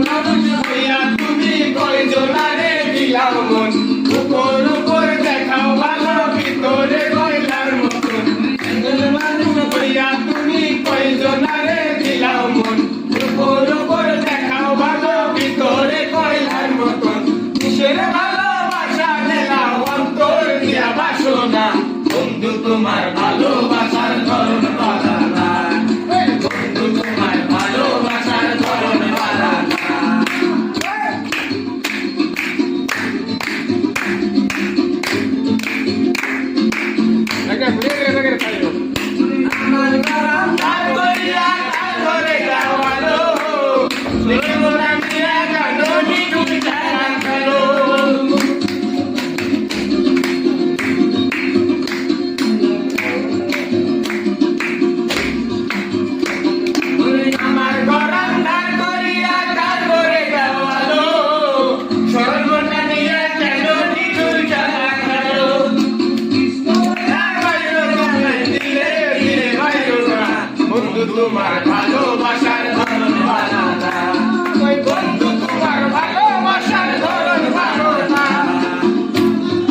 মানুষ হইয়া তুমি কয়জনারে দিলাও মন উপর উপর দেখাও ভালো ভিতরে কয়লার মতন মানুষ হইয়া তুমি কয়জনারে দিলাও মন উপর উপর দেখাও ভালো ভিতরে কয়লার মতন কিসের ভালোবাসা দিলাও অন্তর দিয়া বাসনা বন্ধু তোমার ভালোবাসার ধরন বাড়ানা বন্ধু তোমার ভালোবাসার ধরন বাড়ানা আমার গাম দাঁড় করিয়া কাল ধরে গাওয়ালো জীবনা দিয়া গানো নিটুক জানা গেলো আমার গরম দাঁড় করিয়া কাল ধরে গাওয়ালো সর্বনা দিয়া কেন নিটুক জানা গেলো বন্ধু তোমার